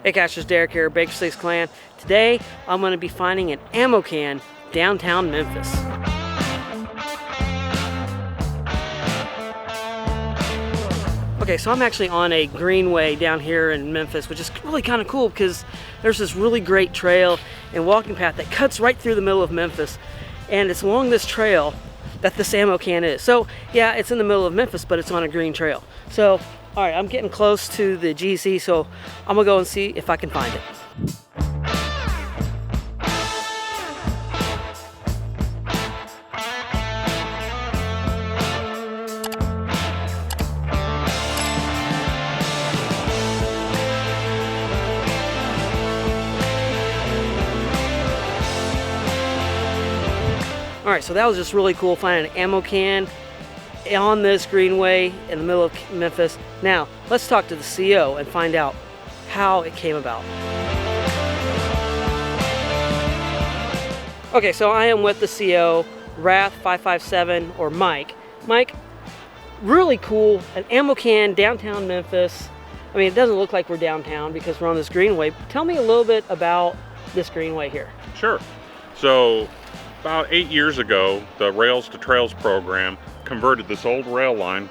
Hey Cashers, Derek here, Baker Six Clan. Today I'm going to be finding an ammo can downtown Memphis. Okay, so I'm actually on a greenway down here in Memphis, which is really kind of cool because there's this really great trail and walking path that cuts right through the middle of Memphis, and it's along this trail that this ammo can is. So yeah, it's in the middle of Memphis, but it's on a green trail. So all right, I'm getting close to the GC, so I'm gonna go and see if I can find it. All right, so that was just really cool finding an ammo can on this greenway in the middle of Memphis. Now, let's talk to the CO and find out how it came about. Okay, so I am with the CO, Wrath557, or Mike. Mike, really cool, an ammo can downtown Memphis. I mean, it doesn't look like we're downtown because we're on this greenway. Tell me a little bit about this greenway here. Sure. So, about 8 years ago, the Rails to Trails program converted this old rail line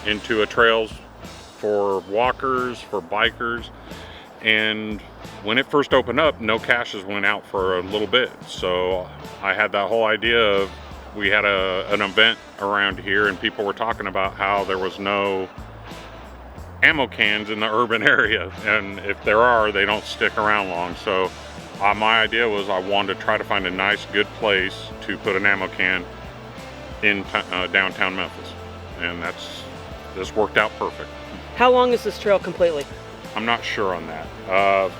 into a trails for walkers, for bikers, and when it first opened up, no caches went out for a little bit. So I had that whole idea of, we had an event around here and people were talking about how there was no ammo cans in the urban area, and if there are, they don't stick around long. So my idea was I wanted to try to find a nice, good place to put an ammo can in downtown Memphis, and this worked out perfect. How long is this trail completely? I'm not sure on that.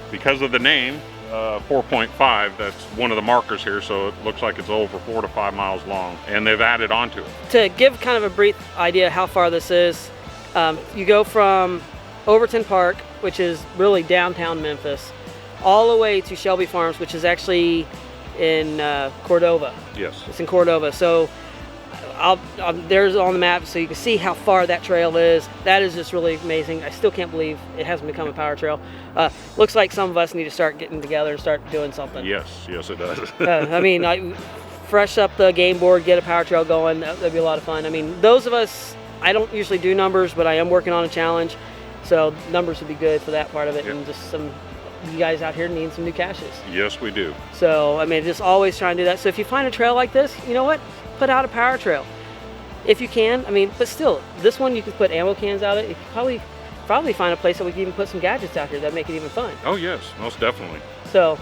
Because of the name, 4.5, that's one of the markers here, so it looks like it's over 4 to 5 miles long, and they've added onto it. To give kind of a brief idea how far this is, you go from Overton Park, which is really downtown Memphis, all the way to Shelby Farms, which is actually in Cordova. Yes. It's in Cordova. So there's on the map, so you can see how far that trail is. That is just really amazing. I still can't believe it hasn't become a power trail. Looks like some of us need to start getting together and start doing something. Yes, it does. I mean, fresh up the game board, get a power trail going. That'd be a lot of fun. I mean, those of us, I don't usually do numbers, but I am working on a challenge, so numbers would be good for that part of it. Yep. And just you guys out here need some new caches. Yes, we do. So I mean, just always try and do that. So if you find a trail like this, you know what? Put out a power trail if you can. I mean, but still, this one you can put ammo cans out of it. You could probably find a place that we can even put some gadgets out here that make it even fun. Oh yes, most definitely. So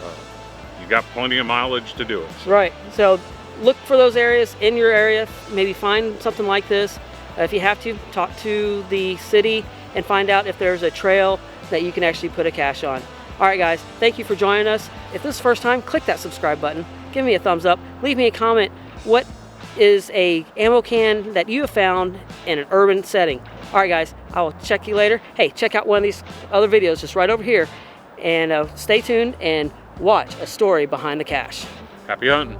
you got plenty of mileage to do it. So. Right. So look for those areas in your area. Maybe find something like this. If you have to, talk to the city and find out if there's a trail that you can actually put a cache on. All right, guys, thank you for joining us. If this is the first time, click that subscribe button. Give me a thumbs up. Leave me a comment. What is a ammo can that you have found in an urban setting? All right, guys, I will check you later. Hey, check out one of these other videos just right over here. And stay tuned and watch a story behind the cache. Happy hunting.